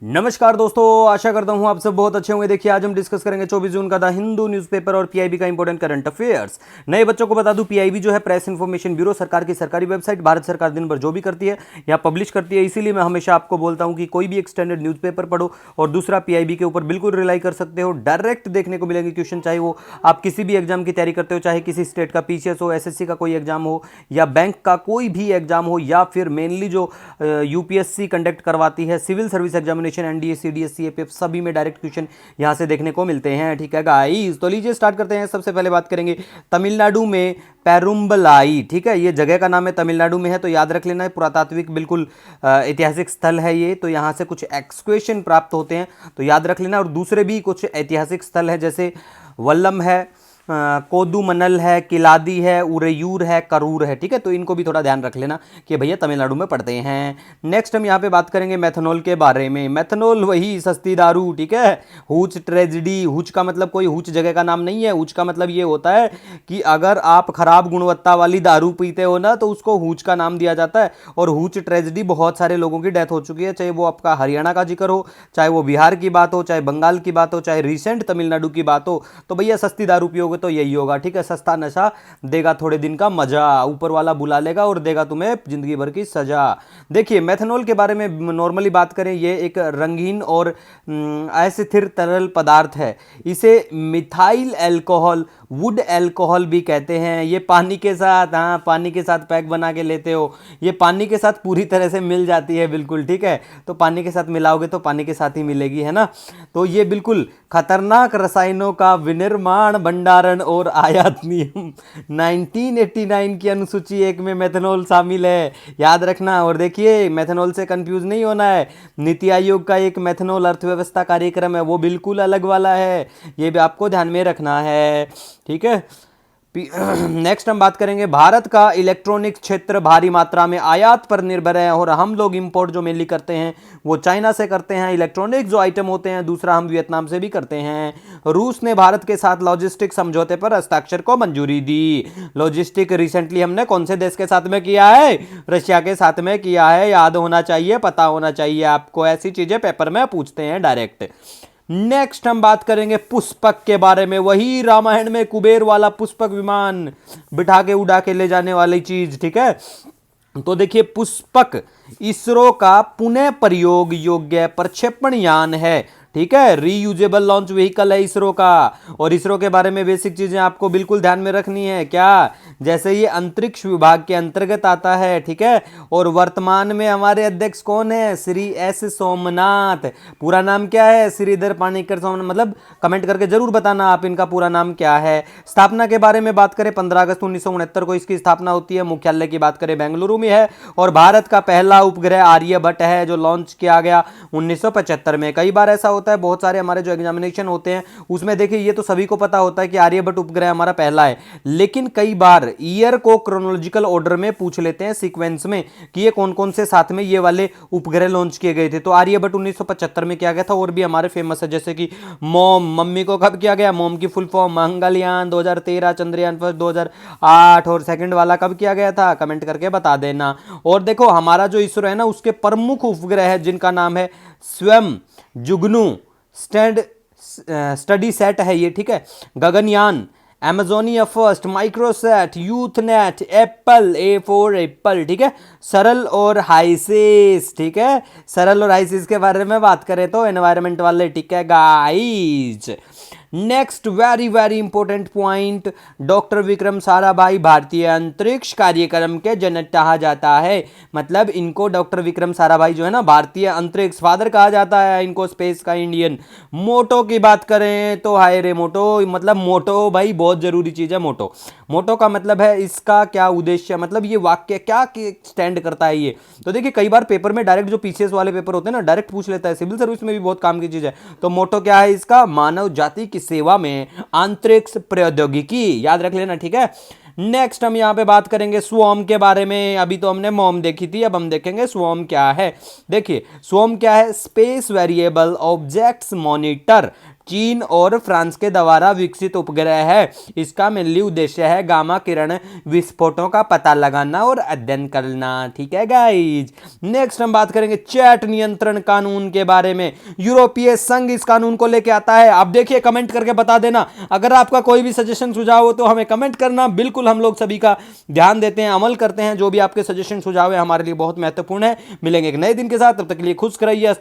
नमस्कार दोस्तों, आशा करता हूं आप सब बहुत अच्छे होंगे। देखिए आज हम डिस्कस करेंगे 24 जून का द हिंदू न्यूज़पेपर और पीआईबी का इंपॉर्टेंट करंट अफेयर्स। नए बच्चों को बता दूं, पीआईबी जो है प्रेस इन्फॉर्मेशन ब्यूरो, सरकार की सरकारी वेबसाइट, भारत सरकार दिन भर जो भी करती है या पब्लिश करती है। इसीलिए मैं हमेशा आपको बोलता हूं कि कोई भी एक स्टैंडर्ड न्यूज़पेपर पढ़ो और दूसरा पीआईबी के ऊपर बिल्कुल रिलाई कर सकते हो। डायरेक्ट देखने को मिलेंगे क्वेश्चन, चाहे वो आप किसी भी एग्जाम की तैयारी करते हो, चाहे किसी स्टेट का पीसीएस हो, एसएससी का कोई एग्जाम हो या बैंक का कोई भी एग्जाम हो, या फिर मेनली जो यूपीएससी कंडक्ट करवाती है civil service examination, NDA, CDS, CAPF, सभी में डायरेक्ट क्वेश्चन यहां से देखने को मिलते हैं। ठीक है गाइस, तो लीजिए स्टार्ट करते हैं। सबसे पहले बात करेंगे तमिलनाडु में पेरुम्बलाई। ठीक है, ये जगह का नाम है, तमिलनाडु में है, तो याद रख लेना है। पुरातात्विक बिल्कुल ऐतिहासिक स्थल है ये, तो यहां से कुछ एक्सक्वेशन प्राप्त होते हैं, तो याद रख लेना। और दूसरे भी कुछ ऐतिहासिक स्थल है, जैसे वल्लम है, कोदुमनल है, किलादी है, उरेयूर है, करूर है। ठीक है, तो इनको भी थोड़ा ध्यान रख लेना कि भैया तमिलनाडु में पड़ते हैं। नेक्स्ट हम यहाँ पे बात करेंगे मेथनॉल के बारे में। मेथनॉल वही सस्ती दारू। ठीक है, हुच ट्रेजिडी, हुच का मतलब कोई हुच जगह का नाम नहीं है। हुच का मतलब ये होता है कि अगर आप खराब गुणवत्ता वाली दारू पीते हो ना, तो उसको हुच का नाम दिया जाता है। और हुच ट्रेजिडी, बहुत सारे लोगों की डेथ हो चुकी है, चाहे वो आपका हरियाणा का जिक्र हो, चाहे वो बिहार की बात हो, चाहे बंगाल की बात हो, चाहे रिसेंट तमिलनाडु की बात हो। तो भैया सस्ती दारू पियोगे तो यही होगा। ठीक है, सस्ता नशा देगा थोड़े दिन का मजा, ऊपर वाला बुला लेगा और देगा तुम्हें जिंदगी भर की सजा। देखिए मेथनॉल के बारे में नॉर्मली बात करें, ये एक रंगीन और अस्थिर तरल पदार्थ है। इसे मिथाइल अल्कोहल, वुड अल्कोहल भी कहते हैं। ये पानी के साथ, हाँ पानी के साथ पैक बना के लेते हो, ये पानी के साथ पूरी तरह से मिल जाती है बिल्कुल। ठीक है, तो पानी के साथ मिलाओगे तो पानी के साथ ही मिलेगी, है ना। तो ये बिल्कुल खतरनाक रसायनों का विनिर्माण, भंडारण और आयात नियम 1989 की अनुसूची 1 में मेथनॉल शामिल है, याद रखना। और देखिए मेथनॉल से कंफ्यूज नहीं होना है, नीति आयोग का एक मेथनॉल अर्थव्यवस्था कार्यक्रम है, वो बिल्कुल अलग वाला है, ये भी आपको ध्यान में रखना है। ठीक है, नेक्स्ट हम बात करेंगे भारत का इलेक्ट्रॉनिक क्षेत्र भारी मात्रा में आयात पर निर्भर है, और हम लोग इंपोर्ट जो मेनली करते हैं वो चाइना से करते हैं, इलेक्ट्रॉनिक जो आइटम होते हैं। दूसरा हम वियतनाम से भी करते हैं। रूस ने भारत के साथ लॉजिस्टिक समझौते पर हस्ताक्षर को मंजूरी दी। लॉजिस्टिक रिसेंटली हमने कौन से देश के साथ में किया है? रशिया के साथ में किया है, याद होना चाहिए, पता होना चाहिए आपको, ऐसी चीजें पेपर में पूछते हैं डायरेक्ट। नेक्स्ट हम बात करेंगे पुष्पक के बारे में, वही रामायण में कुबेर वाला पुष्पक विमान, बिठा के उड़ा के ले जाने वाली चीज। ठीक है, तो देखिए पुष्पक इसरो का पुनः प्रयोग योग्य प्रक्षेपण यान है। ठीक है, रीयूजेबल लॉन्च व्हीकल है इसरो का। और इसरो के बारे में बेसिक चीजें आपको बिल्कुल ध्यान में रखनी है। क्या? जैसे ये अंतरिक्ष विभाग के अंतर्गत आता है। ठीक है, और वर्तमान में हमारे अध्यक्ष कौन है? श्री एस सोमनाथ। पूरा नाम क्या है? श्रीधर पाणिकर सोमनाथ। मतलब कमेंट करके जरूर बताना आप इनका पूरा नाम क्या है। स्थापना के बारे में बात करें, 15 अगस्त 1969 को इसकी स्थापना होती है। मुख्यालय की बात करें बेंगलुरु में है। और भारत का पहला उपग्रह आर्यभट्ट है, जो लॉन्च किया गया 1975 में। कई बार ऐसा होता है, बहुत सारे हमारे जो एग्जामिनेशन होते हैं उसमें देखिए, ये तो सभी को पता होता है कि आर्यभट्ट उपग्रह हमारा पहला है, लेकिन कई बार ईयर को क्रोनोलॉजिकल ऑर्डर में पूछ लेते हैं, सीक्वेंस में, कि ये कौन कौन से साथ में ये वाले उपग्रह लॉन्च किए गए थे। तो आर्यभट्ट 1975 में किया गया था। और भी हमारे फेमस है, जैसे कि मॉम, मम्मी को कब किया गया? मॉम की full form Mangalyaan 2013, Chandrayaan first 2008, और सेकंड वाला कब किया गया था? कमेंट करके बता देना। और देखो हमारा जो इसरो है ना, उसके प्रमुख उपग्रह है जिनका नाम है स्वयं, जुगनू, स्टैंड स्टडी सेट है ये। ठीक है, Gaganyaan, Amazonia first, Microsat, Youthnet, apple, A for apple. ठीक है, सरल और हाइसिस। ठीक है, सरल और हाइसिस के बारे में बात करें तो एनवायरमेंट वाले। ठीक है guys, next very very important point, doctor Vikram Sarabhai भारतीय अंतरिक्ष कार्यक्रम के जनक कहा जाता है। मतलब इनको डॉक्टर विक्रम साराभाई जो है ना, भारतीय अंतरिक्ष फादर कहा जाता है इनको, स्पेस का इंडियन। मोटो की बात करें तो हाय रे मोटो, मतलब मोटो भाई बहुत जरूरी चीज है। मोटो, मोटो का मतलब है इसका क्या उद्देश्य, मतलब ये वाक्य क्या स्टैंड करता है ये। तो देखिए कई बार पेपर में डायरेक्ट जो पीसीएस वाले पेपर होते हैं ना, डायरेक्ट पूछ लेता है, सिविल सर्विस में भी बहुत काम की चीज है। तो मोटो क्या है इसका? मानव जाति की सेवा में अंतरिक्ष प्रौद्योगिकी, याद रख लेना। ठीक है, नेक्स्ट हम यहां पे बात करेंगे स्वॉर्म के बारे में। अभी तो हमने मॉम देखी थी, अब हम देखेंगे स्वॉर्म क्या है। देखिए स्वॉर्म क्या है? स्पेस वेरिएबल ऑब्जेक्ट्स मॉनिटर चीन और फ्रांस के द्वारा विकसित उपग्रह है। इसका मेनली उद्देश्य है गामा किरण विस्फोटों का पता लगाना और अध्ययन करना। ठीक है गाइज। नेक्स्ट हम बात करेंगे चैट नियंत्रण कानून के बारे में। यूरोपीय संघ इस कानून को लेकर आता है। आप देखिए, कमेंट करके बता देना। अगर आपका कोई भी सजेशन सुझाव हो तो हमें कमेंट करना, बिल्कुल हम लोग सभी का ध्यान देते हैं, अमल करते हैं। जो भी आपके सजेशन सुझाव है हमारे लिए बहुत महत्वपूर्ण है। मिलेंगे एक नए दिन के साथ, तब तक के लिए खुश रहिए।